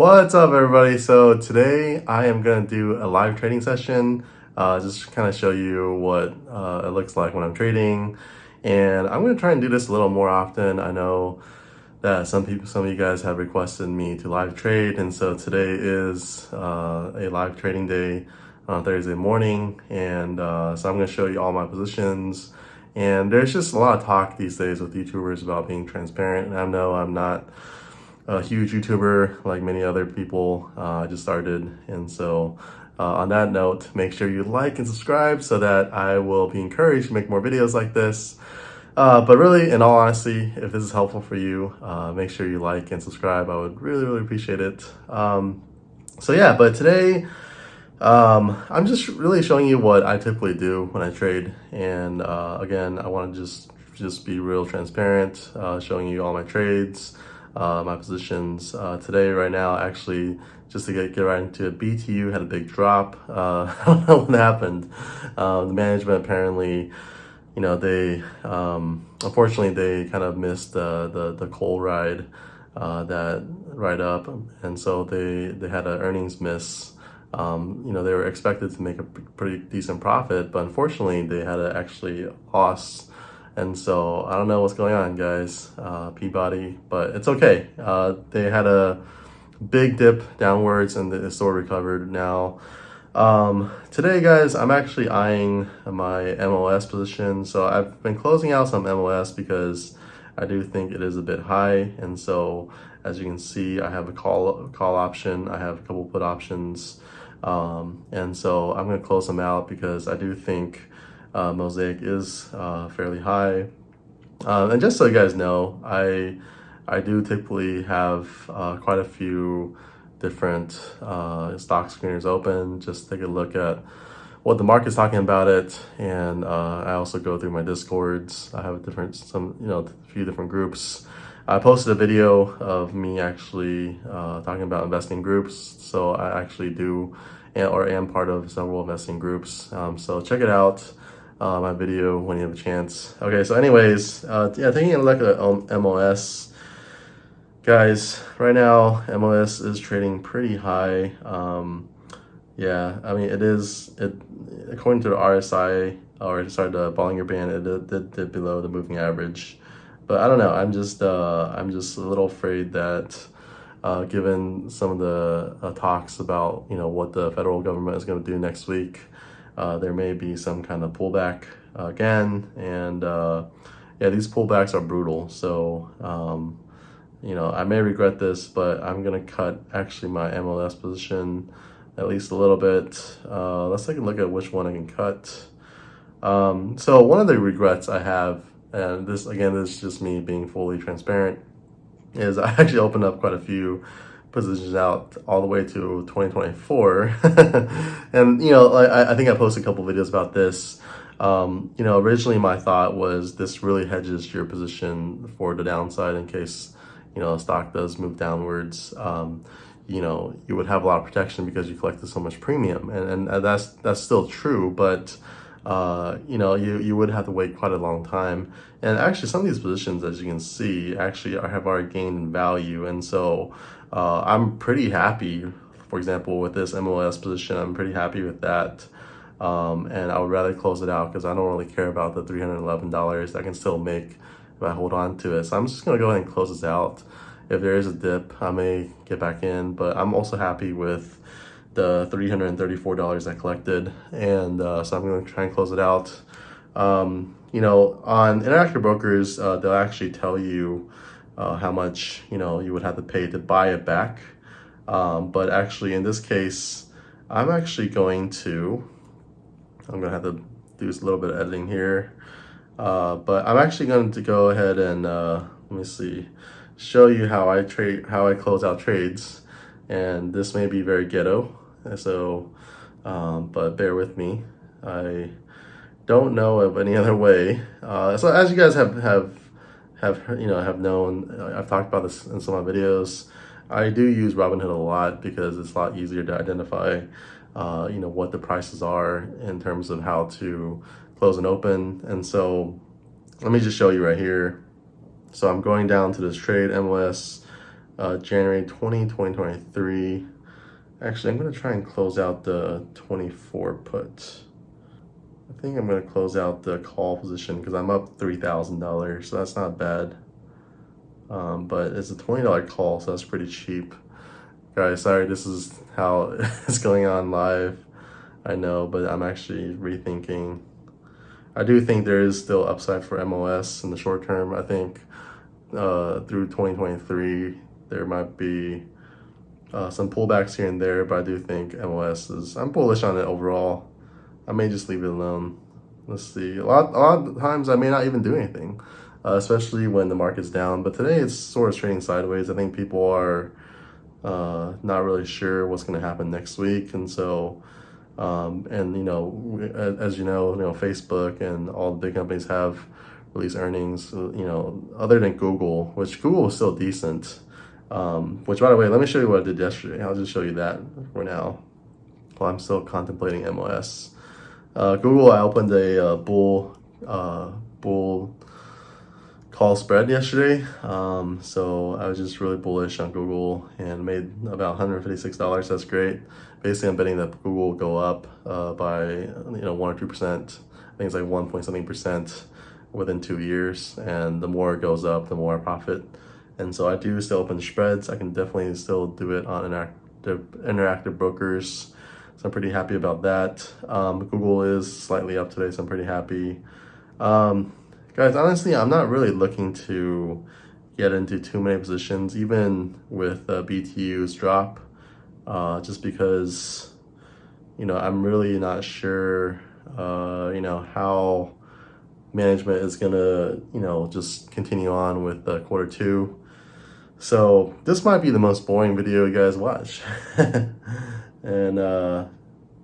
What's up, everybody? So today I am going to do a live trading session, just kind of show you what it looks like when I'm trading. And I'm going to try and do this a little more often. I know that some of you guys have requested me to live trade, and so today is a live trading day on Thursday morning. And so I'm going to show you all my positions. And there's just a lot of talk these days with YouTubers about being transparent. And I know I'm not a huge YouTuber like many other people. I just started, and so on that note, make sure you like and subscribe so that I will be encouraged to make more videos like this. But really, in all honesty, if this is helpful for you, make sure you like and subscribe. I would really appreciate it. So yeah, but today I'm just really showing you what I typically do when I trade, and again, I want to just be real transparent, showing you all my trades, my positions. Today, right now, actually, just to get right into it, BTU had a big drop. I don't know what happened. The management apparently, they unfortunately they kind of missed the coal ride, that ride up, and so they had an earnings miss. They were expected to make a pretty decent profit, but unfortunately they had a actually loss. And so I don't know what's going on, guys, Peabody, but it's okay. They had a big dip downwards and it's still recovered now. Today, guys, I'm actually eyeing my MOS position. So I've been closing out some MOS because I do think it is a bit high. And so as you can see, I have a call option. I have a couple put options. And so I'm going to close them out because I do think Mosaic is fairly high. And just so you guys know, I do typically have quite a few different stock screeners open, just take a look at what the market's talking about it. And I also go through my discords. I have a few different groups. I posted a video of me actually talking about investing groups. So I actually do or am part of several investing groups. So check it out, my video, when you have a chance. Okay, so anyways, yeah, taking a look at MOS. Guys, right now MOS is trading pretty high. Yeah, I mean it according to the RSI, or sorry, the Bollinger Band, it did below the moving average. But I don't know. I'm just a little afraid that given some of the talks about what the federal government is going to do next week, there may be some kind of pullback again, and yeah, these pullbacks are brutal. So I may regret this, but I'm gonna cut actually my MLS position at least a little bit. Let's take a look at which one I can cut. So one of the regrets I have, and this is just me being fully transparent, is I actually opened up quite a few positions out all the way to 2024. And I think I posted a couple videos about this. Originally my thought was this really hedges your position for the downside in case stock does move downwards. You would have a lot of protection because you collected so much premium, and that's still true, but you would have to wait quite a long time. And actually some of these positions, as you can see, actually have already gained in value. And so I'm pretty happy, for example, with this MOS position. I'm pretty happy with that. And I would rather close it out because I don't really care about the $311 I can still make if I hold on to it. So I'm just going to go ahead and close this out. If there is a dip, I may get back in, but I'm also happy with the $334 I collected, and so I'm going to try and close it out. On Interactive Brokers, they'll actually tell you how much you would have to pay to buy it back. But actually, in this case, I'm going to have to do a little bit of editing here. But I'm actually going to go ahead and let me see, show you how I close out trades, and this may be very ghetto. So, but bear with me. I don't know of any other way. So as you guys have known, I've talked about this in some of my videos. I do use Robinhood a lot because it's a lot easier to identify, what the prices are in terms of how to close and open. And so let me just show you right here. So I'm going down to this trade MOS. January 2023. Actually, I'm going to try and close out the 24 put. I think I'm going to close out the call position because I'm up $3,000, so that's not bad. But it's a $20 call, so that's pretty cheap. Guys, sorry, this is how it's going on live. I know, but I'm actually rethinking. I do think there is still upside for MOS in the short term. I think through 2023, there might be some pullbacks here and there, but I do think MOS I'm bullish on it overall. I may just leave it alone. Let's see. A lot of times I may not even do anything, especially when the market's down. But today it's sort of trading sideways. I think people are not really sure what's going to happen next week, and so and as you know, Facebook and all the big companies have released earnings. Other than Google, which Google is still decent. Which, by the way, let me show you what I did yesterday. I'll just show you that for now while I'm still contemplating MOS. Google, I opened a bull call spread yesterday. So I was just really bullish on Google and made about $156. That's great. Basically, I'm betting that Google will go up by 1 or 2%. I think it's like 1 point something percent within 2 years. And the more it goes up, the more I profit. And so I do still open spreads. I can definitely still do it on interactive brokers. So I'm pretty happy about that. Google is slightly up today, so I'm pretty happy. Guys, honestly, I'm not really looking to get into too many positions, even with BTU's drop, just because, I'm really not sure, how management is gonna, just continue on with quarter two. So this might be the most boring video you guys watch. And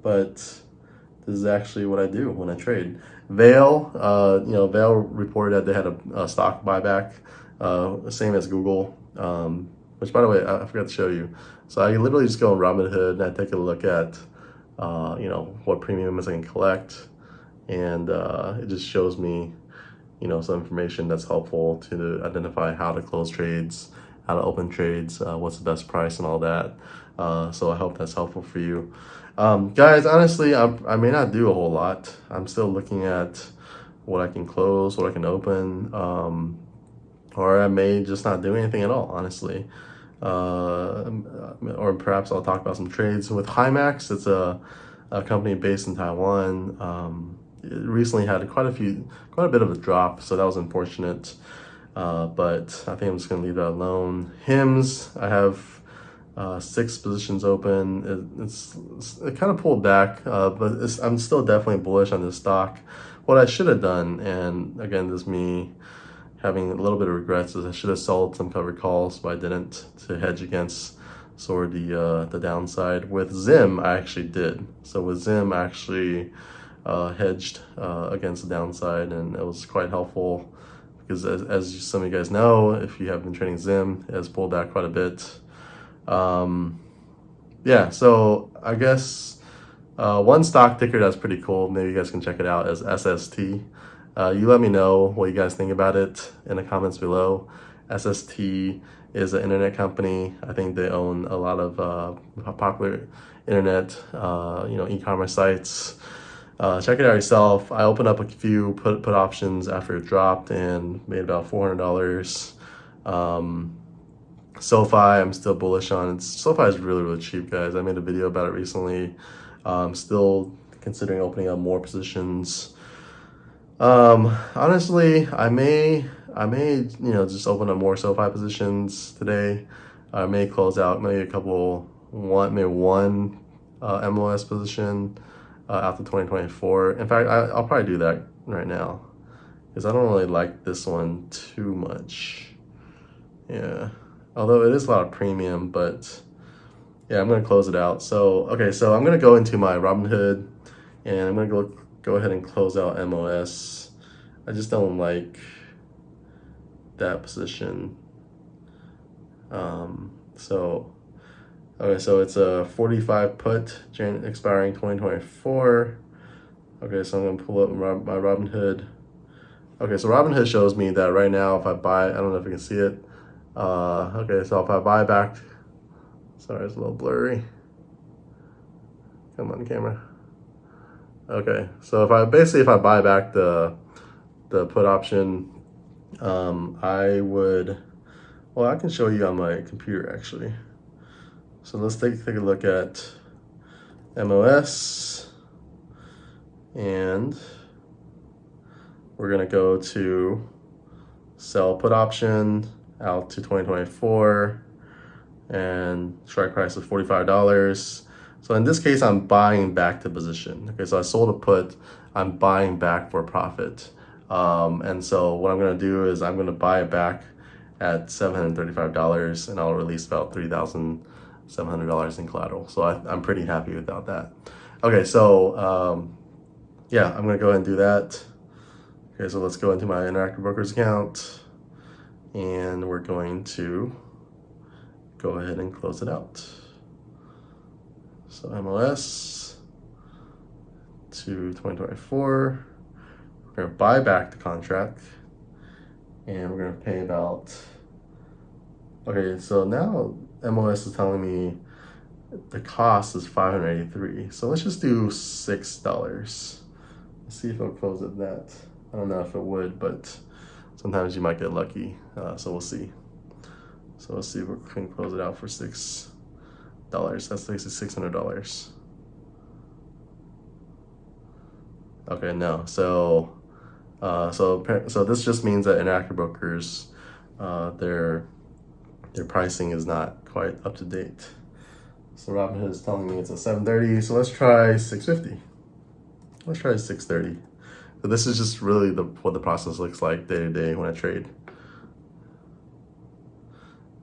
but this is actually what I do when I trade. Vail reported that they had a stock buyback, same as Google, which, by the way, I forgot to show you. So I literally just go on Robinhood and I take a look at what premiums I can collect, and it just shows me some information that's helpful to identify how to close trades, how to open trades, what's the best price and all that. So I hope that's helpful for you. Guys, honestly, I may not do a whole lot. I'm still looking at what I can close, what I can open, or I may just not do anything at all, honestly. Or perhaps I'll talk about some trades with Himax. It's a company based in Taiwan. It recently had quite a bit of a drop, so that was unfortunate. But I think I'm just gonna leave that alone. HIMS, I have 6 positions open. It kind of pulled back, but I'm still definitely bullish on this stock. What I should have done, and again, this is me having a little bit of regrets, is I should have sold some covered calls, but I didn't, to hedge against sort of the downside. With Zim, I actually did. So with Zim, I actually hedged against the downside, and it was quite helpful because as some of you guys know, if you have been trading Zim, it has pulled back quite a bit. Yeah, so I guess one stock ticker that's pretty cool, maybe you guys can check it out, is SST. You let me know what you guys think about it in the comments below. SST is an internet company. I think they own a lot of popular internet, e-commerce sites. Check it out yourself. I opened up a few put options after it dropped and made about $400. SoFi, I'm still bullish on. SoFi is really, really cheap, guys. I made a video about it recently. Still considering opening up more positions. Honestly, I may just open up more SoFi positions today. I may close out maybe one MOS position after 2024. In fact, I'll probably do that right now because I don't really like this one too much. Yeah, although it is a lot of premium, but yeah, I'm gonna close it out. So okay, so I'm gonna go into my Robinhood and I'm gonna go ahead and close out MOS. I just don't like that position. Okay, so it's a 45 put, expiring 2024. Okay, so I'm gonna pull up my Robinhood. Okay, so Robinhood shows me that right now, if I buy, I don't know if you can see it, Okay, so if I buy back, sorry, it's a little blurry. Come on, camera. Okay, so if I buy back the put option, I would, well, I can show you on my computer actually. So let's take a look at MOS, and we're gonna go to sell put option out to 2024, and strike price is $45. So in this case, I'm buying back the position. Okay, so I sold a put, I'm buying back for a profit. And so what I'm gonna do is I'm gonna buy it back at $735, and I'll release about $3,700 in collateral. So I'm pretty happy without that. Okay, so yeah, I'm gonna go ahead and do that. Okay, so let's go into my Interactive Brokers account, and we're going to go ahead and close it out. So MOS to 2024, we're gonna buy back the contract, and we're gonna pay about, okay, so now MOS is telling me the cost is $583. So let's just do $6. Let's see if it'll close at that. I don't know if it would, but sometimes you might get lucky. So we'll see. So let's see if we can close it out for $6. That's basically $600. Okay, no. So so this just means that Interactive Brokers, their pricing is not quite up to date. So Robinhood is telling me it's a 730. So let's try 650. Let's try 630. So this is just really what the process looks like day to day when I trade.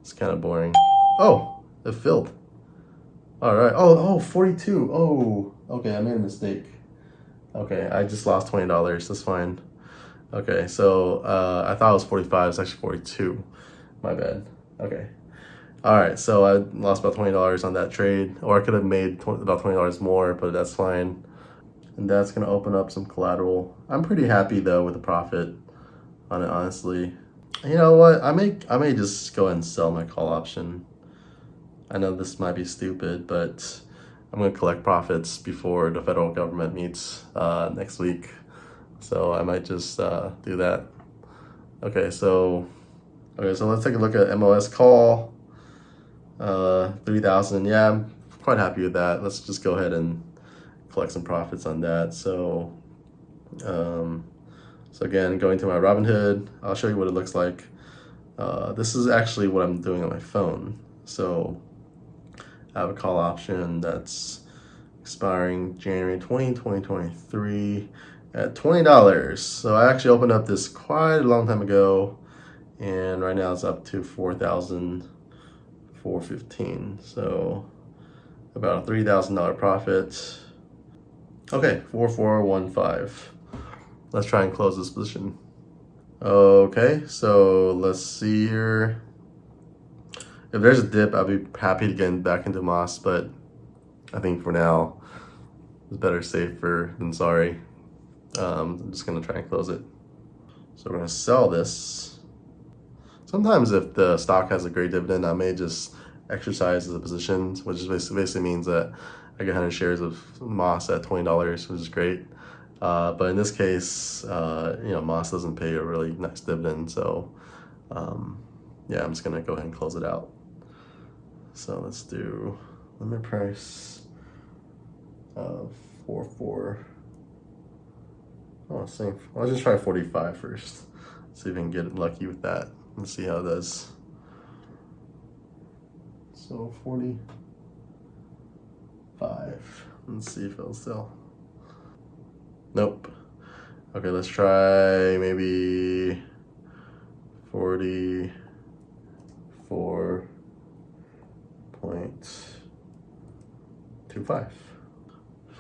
It's kind of boring. Oh, it filled. All right. Oh, 42. Oh, okay. I made a mistake. Okay, I just lost $20. That's fine. Okay, so I thought it was 45. It's actually 42. My bad. Okay. All right, so I lost about $20 on that trade, or I could have made about $20 more, but that's fine. And that's gonna open up some collateral. I'm pretty happy though with the profit on it, honestly. You know what? I may just go ahead and sell my call option. I know this might be stupid, but I'm gonna collect profits before the federal government meets next week. So I might just do that. Okay, so let's take a look at MOS call. 3,000. Yeah, I'm quite happy with that. Let's just go ahead and collect some profits on that. So so again, going to my Robinhood, I'll show you what it looks like. This is actually what I'm doing on my phone. So I have a call option that's expiring January 20, 2023 at $20. So I actually opened up this quite a long time ago, and right now it's up to 4,415. So about a $3,000 profit. Okay, 4415. Let's try and close this position. Okay, so let's see here. If there's a dip, I'll be happy to get back into MOS, but I think for now, it's better safer than sorry. I'm just gonna try and close it. So we're gonna sell this. Sometimes if the stock has a great dividend, I may just exercise the positions, which is basically means that I get 100 shares of MOS at $20, which is great. But in this case, MOS doesn't pay a really nice dividend, so yeah, I'm just gonna go ahead and close it out. So let's do limit price of 44. Oh, same. I'll just try 45 first. See if we can get lucky with that. Let's see how it does. So 45. Let's see if it'll sell. Nope. Okay, let's try maybe 44.25.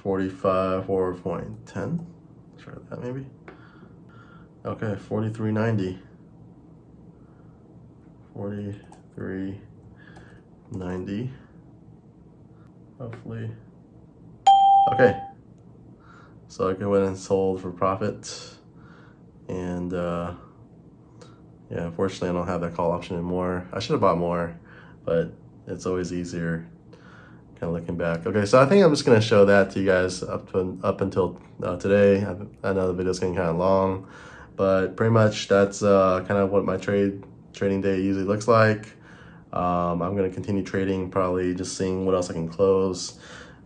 44.10. Try that maybe. Okay, 43.90. 43.90. Hopefully. Okay. So I went and sold for profit, and Yeah, unfortunately, I don't have that call option anymore. I should have bought more, but it's always easier kind of looking back. Okay, so I think I'm just going to show that to you guys up until today. I know the video's getting kind of long, but pretty much that's kind of what my trading day usually looks like. I'm going to continue trading, probably just seeing what else I can close.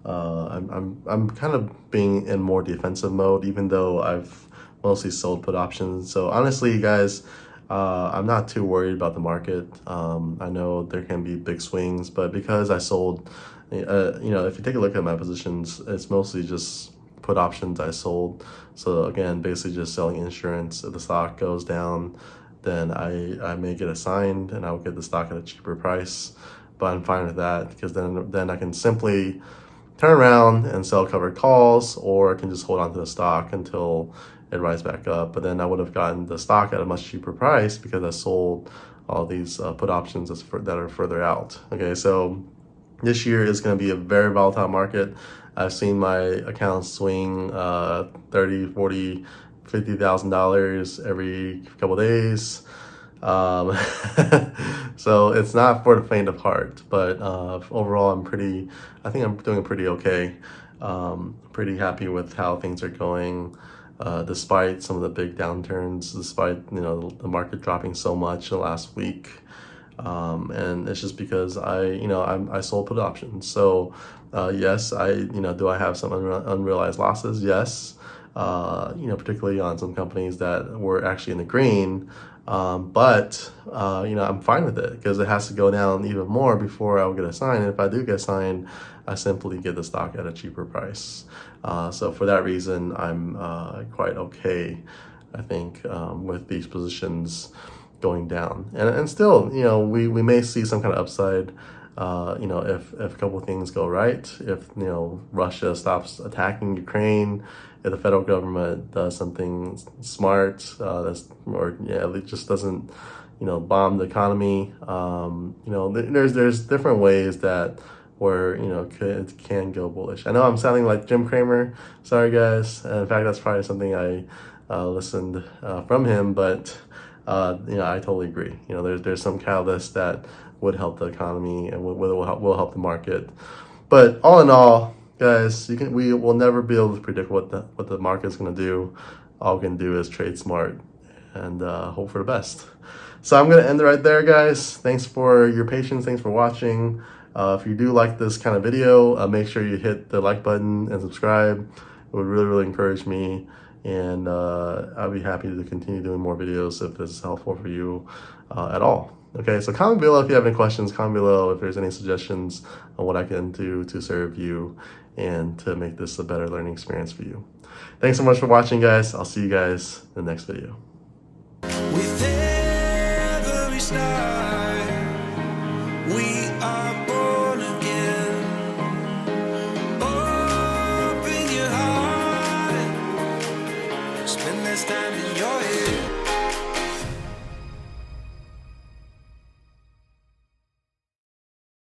I'm kind of being in more defensive mode, even though I've mostly sold put options. So honestly, guys, I'm not too worried about the market. I know there can be big swings, but because I sold, if you take a look at my positions, it's mostly just put options I sold. So again, basically just selling insurance. If the stock goes down, then I may get assigned and I'll get the stock at a cheaper price. But I'm fine with that because then I can simply turn around and sell covered calls, or I can just hold on to the stock until it rises back up. But then I would have gotten the stock at a much cheaper price because I sold all these put options that are further out. Okay, so this year is going to be a very volatile market. I've seen my accounts swing $30, $40, $50,000 every couple days. So it's not for the faint of heart, but overall I think I'm doing pretty okay. Pretty happy with how things are going, despite some of the big downturns, despite the market dropping so much in the last week. And it's just because I sold put options. So yes, do I have some unrealized losses? Yes. Particularly on some companies that were actually in the green. But I'm fine with it because it has to go down even more before I'll get assigned. And if I do get assigned, I simply get the stock at a cheaper price. So for that reason, I'm quite okay, I think, with these positions going down. And still, we may see some kind of upside, if a couple of things go right, if, Russia stops attacking Ukraine, if the federal government does something smart, it just doesn't, bomb the economy. There's different ways that where, it can go bullish. I know I'm sounding like Jim Cramer. Sorry, guys. In fact, that's probably something I listened from him, but I totally agree. There's some catalysts that would help the economy and will help the market. But all in all, guys, we will never be able to predict what the market's going to do. All we can do is trade smart and hope for the best. So I'm going to end it right there, guys. Thanks for your patience. Thanks for watching. If you do like this kind of video, make sure you hit the like button and subscribe. It would really, really encourage me. And I'll be happy to continue doing more videos if this is helpful for you at all. Okay, so comment below if you have any questions. Comment below if there's any suggestions on what I can do to serve you and to make this a better learning experience for you. Thanks so much for watching, guys. I'll see you guys in the next video. With every star, we are born again. Open your heart, spend this time in your head.